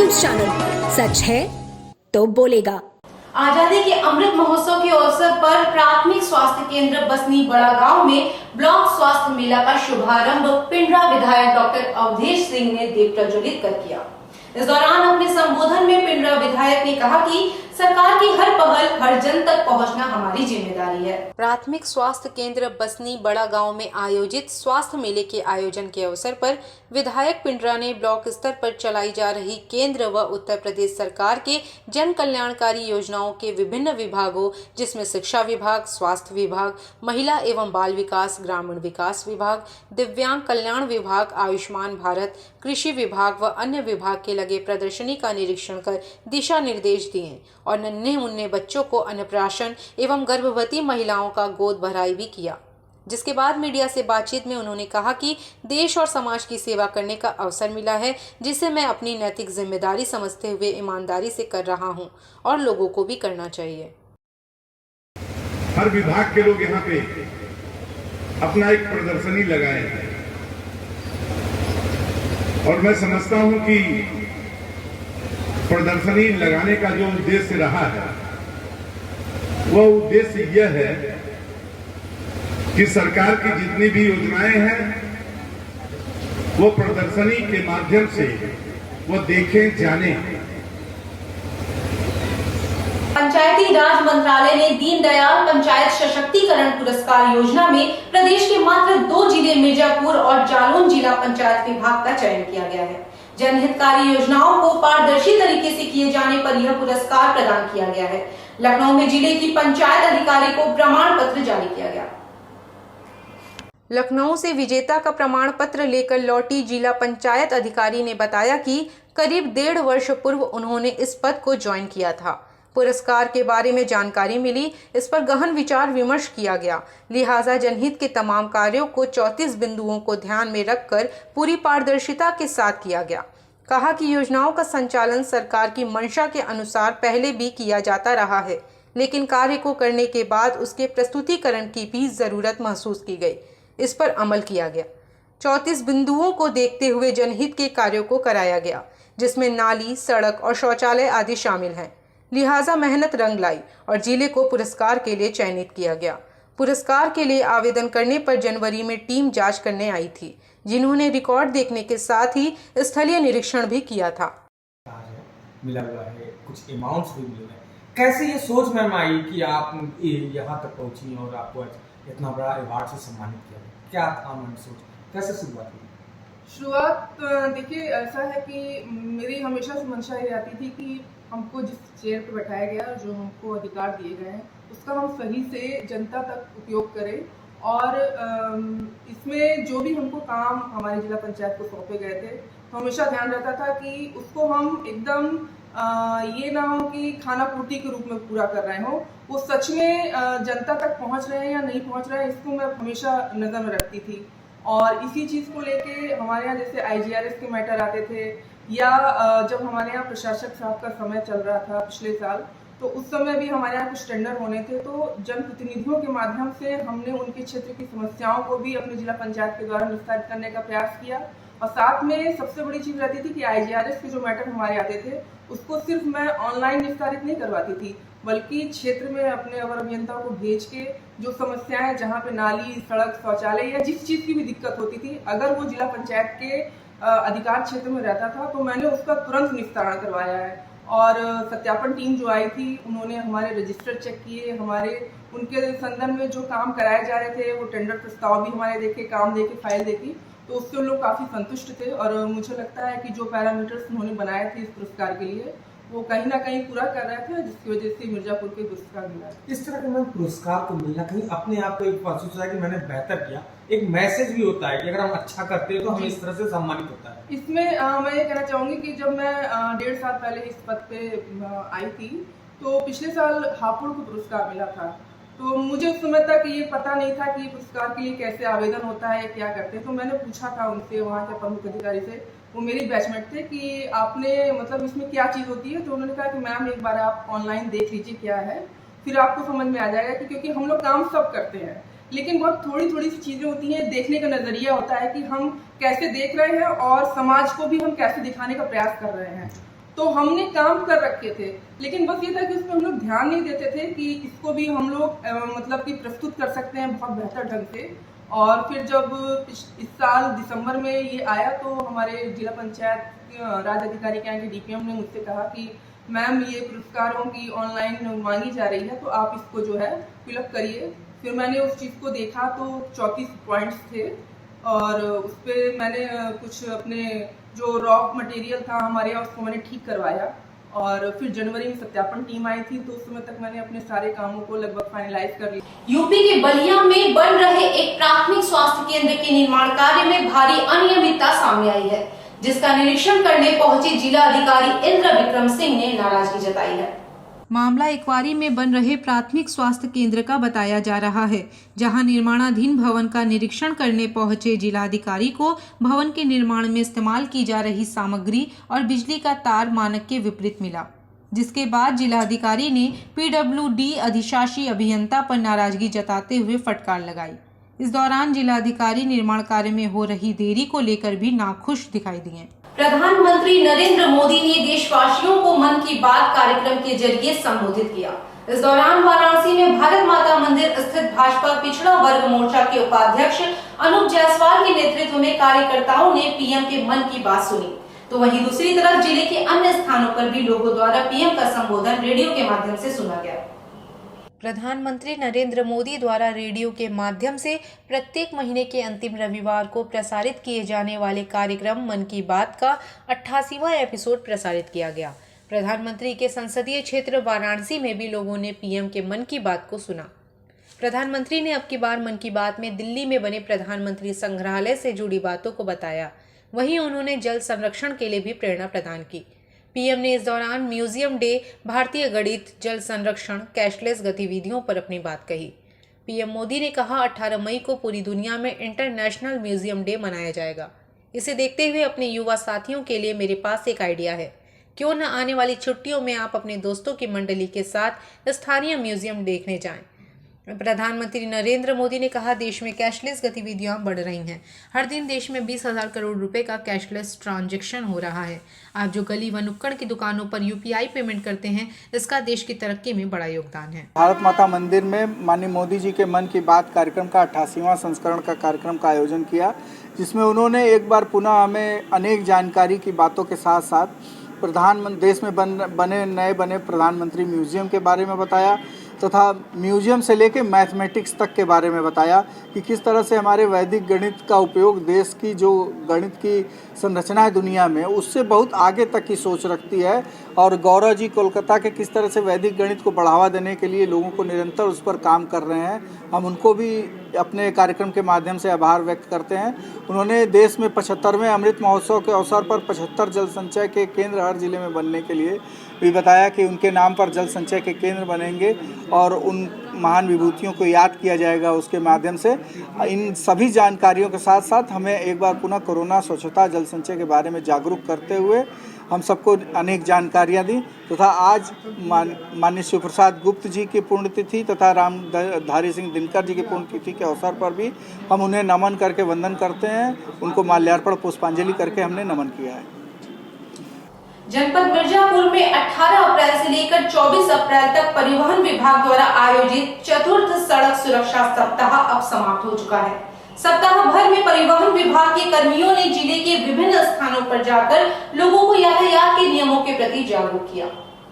News channel, सच है तो बोलेगा। आजादी के अमृत महोत्सव के अवसर पर प्राथमिक स्वास्थ्य केंद्र बसनी बड़ा गांव में ब्लॉक स्वास्थ्य मेला का शुभारंभ पिंडरा विधायक डॉक्टर अवधेश सिंह ने दीप प्रज्वलित कर किया। इस दौरान अपने संबोधन में पिंडरा विधायक ने कहा कि सरकार की हर पहल हर जन तक पहुंचना हमारी जिम्मेदारी है। प्राथमिक स्वास्थ्य केंद्र बसनी बड़ा गांव में आयोजित स्वास्थ्य मेले के आयोजन के अवसर पर विधायक पिंडरा ने ब्लॉक स्तर पर चलाई जा रही केंद्र व उत्तर प्रदेश सरकार के जन कल्याणकारी योजनाओं के विभिन्न विभागों, जिसमें शिक्षा विभाग, स्वास्थ्य विभाग, महिला एवं बाल विकास, ग्रामीण विकास विभाग, दिव्यांग कल्याण विभाग, आयुष्मान भारत, कृषि विभाग व अन्य विभाग के लगे प्रदर्शनी का निरीक्षण कर दिशा निर्देश दिए और नन्हे मुन्ने बच्चों को अन्नप्राशन एवं गर्भवती महिलाओं का गोद भराई भी किया। जिसके बाद मीडिया से बातचीत में उन्होंने कहा कि देश और समाज की सेवा करने का अवसर मिला है, जिसे मैं अपनी नैतिक जिम्मेदारी समझते हुए ईमानदारी से कर रहा हूं और लोगों को भी करना चाहिए। हर विभाग के लोग यहाँ पे अपना एक प्रदर्शनी लगाए हैं और मैं समझता हूं कि प्रदर्शनी लगाने का जो उद्देश्य रहा है वह उद्देश्य यह है कि सरकार की जितनी भी योजनाएं हैं वो प्रदर्शनी के माध्यम से वो देखें, जाने। पंचायती राज मंत्रालय ने दीनदयाल पंचायत सशक्तिकरण पुरस्कार योजना में प्रदेश के मात्र 2 जिले मिर्जापुर और जालौन जिला पंचायत विभाग का चयन किया गया है। जनहितकारी योजनाओं को पारदर्शी तरीके से किए जाने पर यह पुरस्कार प्रदान किया गया है। लखनऊ में जिले की पंचायत अधिकारी को प्रमाण पत्र जारी किया गया। लखनऊ से विजेता का प्रमाण पत्र लेकर लौटी जिला पंचायत अधिकारी ने बताया कि करीब 1.5 वर्ष पूर्व उन्होंने इस पद को ज्वाइन किया था। पुरस्कार के बारे में जानकारी मिली, इस पर गहन विचार विमर्श किया गया, लिहाजा जनहित के तमाम कार्यों को 34 बिंदुओं को ध्यान में रखकर पूरी पारदर्शिता के साथ किया गया। कहा कि योजनाओं का संचालन सरकार की मंशा के अनुसार पहले भी किया जाता रहा है, लेकिन कार्य को करने के बाद उसके प्रस्तुतिकरण की भी जरूरत महसूस की गई। इस पर अमल किया गया। 34 बिंदुओं को देखते हुए जनहित के कार्यों को कराया गया, जिसमें नाली, सड़क और शौचालय आदि शामिल हैं। लिहाजा मेहनत रंग लाई और जिले को पुरस्कार के लिए चयनित किया गया। पुरस्कार के लिए आवेदन करने पर जनवरी में टीम जांच करने आई थी, जिन्होंने रिकॉर्ड देखने के साथ ही स्थलीय निरीक्षण भी किया था। मिला हुआ है, कुछ अमाउंट्स भी मिले हैं। कैसे ये सोच में आई कि आप यहाँ तक पहुँची और आपको इतना बड़ा अवार्ड से सम्मानित किया? क्या था मन सोच, कैसे शुरुआत हुई? शुरुआत देखिए ऐसा है कि मेरी हमेशा से मंशा ये रहती थी कि हमको जिस चेयर पर बैठाया गया, जो हमको अधिकार दिए गए हैं, उसका हम सही से जनता तक उपयोग करें और इसमें जो भी हमको काम हमारे जिला पंचायत को सौंपे गए थे, तो हमेशा ध्यान रहता था कि उसको हम एकदम ये ना हो कि खाना पूर्ति के रूप में पूरा कर रहे हो, वो सच में जनता तक पहुंच रहे हैं या नहीं पहुंच रहे हैं, इसको मैं हमेशा नज़र में रखती थी। और इसी चीज़ को लेके हमारे यहाँ जैसे IGRS के मैटर आते थे या जब हमारे यहाँ प्रशासक साहब का समय चल रहा था पिछले साल, तो उस समय भी हमारे यहाँ कुछ टेंडर होने थे, तो जनप्रतिनिधियों के माध्यम से हमने उनके क्षेत्र की समस्याओं को भी अपने जिला पंचायत के द्वारा निस्तारित करने का प्रयास किया। और साथ में सबसे बड़ी चीज़ रहती थी कि IGRS के जो मैटर हमारे आते थे, उसको सिर्फ मैं ऑनलाइन निस्तारित नहीं करवाती थी, बल्कि क्षेत्र में अपने अवर अभियंताओं को भेज के जो समस्याएं, जहाँ पे नाली, सड़क, शौचालय या जिस चीज़ की भी दिक्कत होती थी, अगर वो जिला पंचायत के अधिकार क्षेत्र में रहता था तो मैंने उसका तुरंत निस्तारण करवाया है। और सत्यापन टीम जो आई थी, उन्होंने हमारे रजिस्टर चेक किए, हमारे उनके संदर्भ में जो काम कराए जा रहे थे, वो टेंडर प्रस्ताव भी हमारे देखे, काम देखे, फाइल देखी, तो उससे लोग काफ़ी संतुष्ट थे। और मुझे लगता है कि जो पैरामीटर्स उन्होंने बनाए थे इस पुरस्कार के लिए, वो कहीं ना कहीं पूरा कर रहे थे, जिसकी वजह से मिर्जापुर के पुरस्कार मिला। इस तरह के पुरस्कार को मिलना कहीं अपने आप को एक महसूस होता है कि मैंने बेहतर किया, एक मैसेज भी होता है कि अगर हम अच्छा करते हैं तो हमें इस तरह से सम्मानित होता है। इसमें मैं ये कहना चाहूँगी कि जब मैं 1.5 साल पहले इस पद पे आई थी, तो पिछले साल हापुड़ को पुरस्कार मिला था, तो मुझे उस समय तक ये पता नहीं था कि पुरस्कार के लिए कैसे आवेदन होता है, क्या करते हैं। तो मैंने पूछा था उनसे, वहाँ के प्रमुख अधिकारी से, वो मेरी बैचमेट थे, कि आपने मतलब इसमें क्या चीज़ होती है। तो उन्होंने कहा कि मैम एक बार आप ऑनलाइन देख लीजिए क्या है, फिर आपको समझ में आ जाएगा। कि क्योंकि हम लोग काम सब करते हैं, लेकिन बहुत थोड़ी थोड़ी सी चीज़ें होती हैं, देखने का नज़रिया होता है कि हम कैसे देख रहे हैं और समाज को भी हम कैसे दिखाने का प्रयास कर रहे हैं। तो हमने काम कर रखे थे, लेकिन बस ये था कि उसमें हम लोग ध्यान नहीं देते थे कि इसको भी हम लोग मतलब कि प्रस्तुत कर सकते हैं बहुत बेहतर ढंग से। और फिर जब इस साल दिसंबर में ये आया तो हमारे जिला पंचायत राज अधिकारी के यहाँ के डीपीएम ने मुझसे कहा कि मैम ये पुरस्कारों की ऑनलाइन मांगी जा रही है तो आप इसको जो है फिलअप करिए। फिर मैंने उस चीज़ को देखा तो 34 पॉइंट्स थे और उस पर मैंने कुछ अपने जो रॉ मटेरियल था हमारे यहाँ उसको मैंने ठीक करवाया और फिर जनवरी में सत्यापन टीम आई थी तो उस समय तक मैंने अपने सारे कामों को लगभग फाइनलाइज कर लिया। यूपी के बलिया में बन रहे एक प्राथमिक स्वास्थ्य केंद्र के निर्माण कार्य में भारी अनियमितता सामने आई है, जिसका निरीक्षण करने पहुंचे जिला अधिकारी इंद्र विक्रम सिंह ने नाराजगी जताई है। मामला इकवारी में बन रहे प्राथमिक स्वास्थ्य केंद्र का बताया जा रहा है, जहां निर्माणाधीन भवन का निरीक्षण करने पहुंचे जिलाधिकारी को भवन के निर्माण में इस्तेमाल की जा रही सामग्री और बिजली का तार मानक के विपरीत मिला, जिसके बाद जिलाधिकारी ने पीडब्ल्यूडी अधिशासी अभियंता पर नाराजगी जताते हुए फटकार लगाई। इस दौरान जिलाधिकारी निर्माण कार्य में हो रही देरी को लेकर भी नाखुश दिखाई दिए। प्रधानमंत्री नरेंद्र मोदी ने देशवासियों को मन की बात कार्यक्रम के जरिए संबोधित किया। इस दौरान वाराणसी में भारत माता मंदिर स्थित भाजपा पिछड़ा वर्ग मोर्चा के उपाध्यक्ष अनूप जायसवाल के नेतृत्व में कार्यकर्ताओं ने पीएम के मन की बात सुनी, तो वहीं दूसरी तरफ जिले के अन्य स्थानों पर भी लोगों द्वारा पीएम का संबोधन रेडियो के माध्यम से सुना गया। प्रधानमंत्री नरेंद्र मोदी द्वारा रेडियो के माध्यम से प्रत्येक महीने के अंतिम रविवार को प्रसारित किए जाने वाले कार्यक्रम मन की बात का 88वां एपिसोड प्रसारित किया गया। प्रधानमंत्री के संसदीय क्षेत्र वाराणसी में भी लोगों ने पीएम के मन की बात को सुना। प्रधानमंत्री ने अब की बार मन की बात में दिल्ली में बने प्रधानमंत्री संग्रहालय से जुड़ी बातों को बताया। वहीं उन्होंने जल संरक्षण के लिए भी प्रेरणा प्रदान की। पीएम ने इस दौरान म्यूजियम डे, भारतीय गणित, जल संरक्षण, कैशलेस गतिविधियों पर अपनी बात कही। पीएम मोदी ने कहा 18 मई को पूरी दुनिया में इंटरनेशनल म्यूजियम डे मनाया जाएगा। इसे देखते हुए अपने युवा साथियों के लिए मेरे पास एक आइडिया है, क्यों न आने वाली छुट्टियों में आप अपने दोस्तों की मंडली के साथ स्थानीय म्यूजियम देखने जाएं। प्रधानमंत्री नरेंद्र मोदी ने कहा देश में कैशलेस गतिविधियां बढ़ रही हैं। हर दिन देश में 20,000 करोड़ रुपए का कैशलेस ट्रांजैक्शन हो रहा है। आप जो गली व नुक्कड़ की दुकानों पर यूपीआई पेमेंट करते हैं, इसका देश की तरक्की में बड़ा योगदान है। भारत माता मंदिर में माननीय मोदी जी के मन की बात कार्यक्रम का 88वां संस्करण का कार्यक्रम का आयोजन किया, जिसमें उन्होंने एक बार पुनः हमें अनेक जानकारी की बातों के साथ साथ प्रधानमंत्री देश में नए बने प्रधानमंत्री म्यूजियम के बारे में बताया तथा म्यूजियम से लेकर मैथमेटिक्स तक के बारे में बताया कि किस तरह से हमारे वैदिक गणित का उपयोग देश की जो गणित की संरचना है दुनिया में उससे बहुत आगे तक की सोच रखती है। और गौरव जी कोलकाता के किस तरह से वैदिक गणित को बढ़ावा देने के लिए लोगों को निरंतर उस पर काम कर रहे हैं, हम उनको भी अपने कार्यक्रम के माध्यम से आभार व्यक्त करते हैं। उन्होंने देश में 75वें अमृत महोत्सव के अवसर पर 75 जल संचय के केंद्र हर जिले में बनने के लिए भी बताया कि उनके नाम पर जल संचय के केंद्र बनेंगे और उन महान विभूतियों को याद किया जाएगा उसके माध्यम से। इन सभी जानकारियों के साथ साथ हमें एक बार पुनः कोरोना, स्वच्छता, जल संचय के बारे में जागरूक करते हुए हम सबको अनेक जानकारियां दी तथा आज माननीय शिव प्रसाद गुप्त जी की पुण्यतिथि तथा रामधारी सिंह दिनकर जी की पुण्यतिथि के अवसर पर भी हम उन्हें नमन करके वंदन करते हैं। उनको माल्यार्पण पुष्पांजलि करके हमने नमन किया है। जनपद मिर्जापुर में 18 अप्रैल से लेकर 24 अप्रैल तक परिवहन विभाग द्वारा आयोजित चतुर्थ सड़क सुरक्षा सप्ताह अब समाप्त हो चुका है। सप्ताह भर में परिवहन विभाग के कर्मियों ने जिले के विभिन्न स्थानों पर जाकर लोगों को यातायात के नियमों के प्रति जागरूक किया।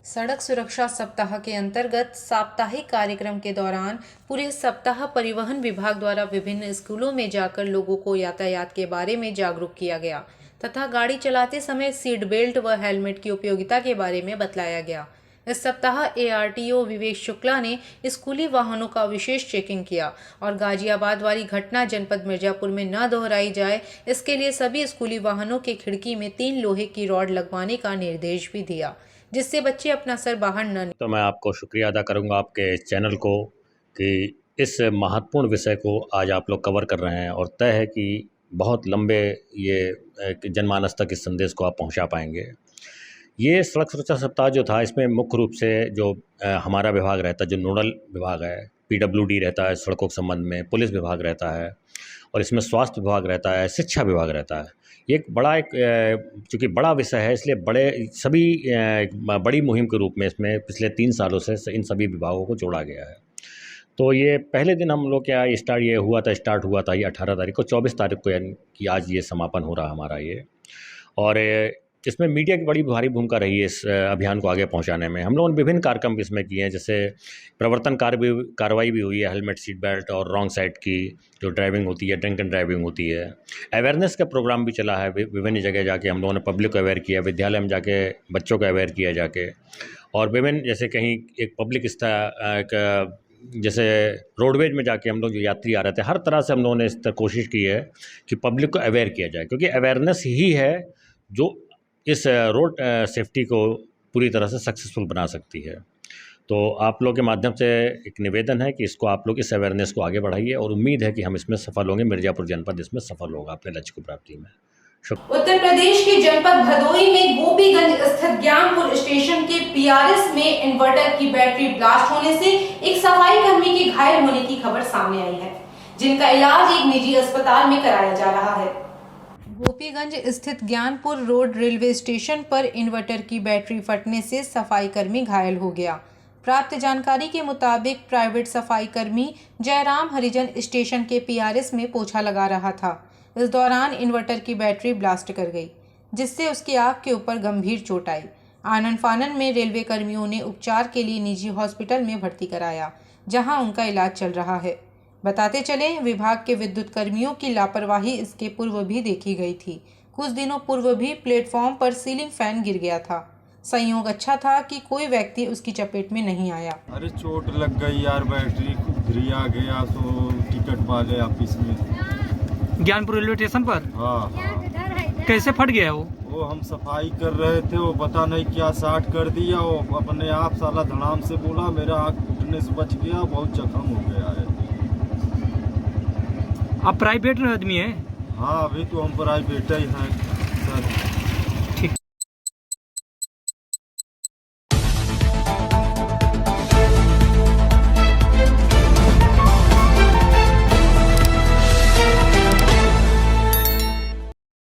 सड़क सुरक्षा सप्ताह के अंतर्गत साप्ताहिक कार्यक्रम के दौरान पूरे सप्ताह परिवहन विभाग द्वारा विभिन्न स्कूलों में जाकर लोगों को यातायात के बारे में जागरूक किया गया तथा गाड़ी चलाते समय सीट बेल्ट व हेलमेट की उपयोगिता के बारे में बतलाया गया। इस सप्ताह ARTO विवेक शुक्ला ने स्कूली वाहनों का विशेष चेकिंग किया और गाजियाबाद वाली घटना जनपद मिर्जापुर में न दोहराई जाए, इसके लिए सभी स्कूली वाहनों के खिड़की में 3 लोहे की रॉड लगवाने का निर्देश भी दिया, जिससे बच्चे अपना सर बाहर न। तो मैं आपको शुक्रिया अदा करूंगा आपके चैनल को कि इस महत्वपूर्ण विषय को आज आप लोग कवर कर रहे हैं और तय है कि बहुत लंबे ये जनमानस तक इस संदेश को आप पहुंचा पाएंगे। ये सड़क सुरक्षा सप्ताह जो था, इसमें मुख्य रूप से जो हमारा विभाग रहता है, जो नोडल विभाग है, PWD रहता है सड़कों के संबंध में, पुलिस विभाग रहता है और इसमें स्वास्थ्य विभाग रहता है, शिक्षा विभाग रहता है। ये एक बड़ा चूँकि बड़ा विषय है, इसलिए बड़ी मुहिम के रूप में इसमें पिछले 3 सालों से इन सभी विभागों को जोड़ा गया है। तो ये पहले दिन हम लोग स्टार्ट हुआ था ये 18 तारीख को, 24 तारीख को यानी कि आज ये समापन हो रहा है हमारा ये। और इसमें मीडिया की बड़ी भारी भूमिका रही है इस अभियान को आगे पहुंचाने में। हम लोगों ने विभिन्न कार्यक्रम इसमें किए हैं, जैसे प्रवर्तन कार्रवाई भी हुई है, हेलमेट, सीट बेल्ट और रॉन्ग साइड की जो ड्राइविंग होती है, ड्रिंक एंड ड्राइविंग होती है। अवेयरनेस का प्रोग्राम भी चला है, विभिन्न जगह जाके हम लोगों ने पब्लिक को अवेयर किया, विद्यालय में जाके बच्चों को अवेयर किया जाके, और विभिन्न जैसे कहीं एक पब्लिक जैसे रोडवेज में जाके हम लोग जो यात्री आ रहे थे, हर तरह से हम लोगों ने इस तरह कोशिश की है कि पब्लिक को अवेयर किया जाए, क्योंकि अवेयरनेस ही है जो इस रोड सेफ्टी को पूरी तरह से सक्सेसफुल बना सकती है। तो आप लोग के माध्यम से एक निवेदन है कि इसको आप लोग इस अवेयरनेस को आगे बढ़ाइए और उम्मीद है कि हम इसमें सफल होंगे। मिर्ज़ापुर जनपद इसमें सफल होगा अपने लक्ष्य की प्राप्ति में। उत्तर प्रदेश के जनपद भदोही में गोपीगंज स्थित ज्ञानपुर स्टेशन के PRS में इन्वर्टर की बैटरी ब्लास्ट होने से एक सफाई कर्मी के घायल होने की खबर सामने आई है, जिनका इलाज एक निजी अस्पताल में कराया जा रहा है। गोपीगंज स्थित ज्ञानपुर रोड रेलवे स्टेशन पर इन्वर्टर की बैटरी फटने से सफाई कर्मी घायल हो गया। प्राप्त जानकारी के मुताबिक प्राइवेट सफाई कर्मी जयराम हरिजन स्टेशन के PRS में पोछा लगा रहा था। इस दौरान इन्वर्टर की बैटरी ब्लास्ट कर गई, जिससे उसकी आंख के ऊपर गंभीर चोट आई। आनन फानन में रेलवे कर्मियों ने उपचार के लिए निजी हॉस्पिटल में भर्ती कराया, जहां उनका इलाज चल रहा है। बताते चले, विभाग के विद्युत कर्मियों की लापरवाही इसके पूर्व भी देखी गई थी। कुछ दिनों पूर्व भी प्लेटफॉर्म पर सीलिंग फैन गिर गया था। संयोग अच्छा था कि कोई व्यक्ति उसकी चपेट में नहीं आया। अरे चोट लग गई यार, बैटरी घिरिया गया तो टिकट वाले ऑफिस में ज्ञानपुर रेलवे स्टेशन पर। हाँ। कैसे फट गया वो हम सफाई कर रहे थे, वो पता नहीं क्या शॉर्ट कर दिया, वो अपने आप साला धड़ाम से बोला, मेरा आँख फूटने से बच गया, बहुत जख्म हो गया है। आप प्राइवेट आदमी हैं? हाँ, अभी तो हम प्राइवेट ही हैं सर।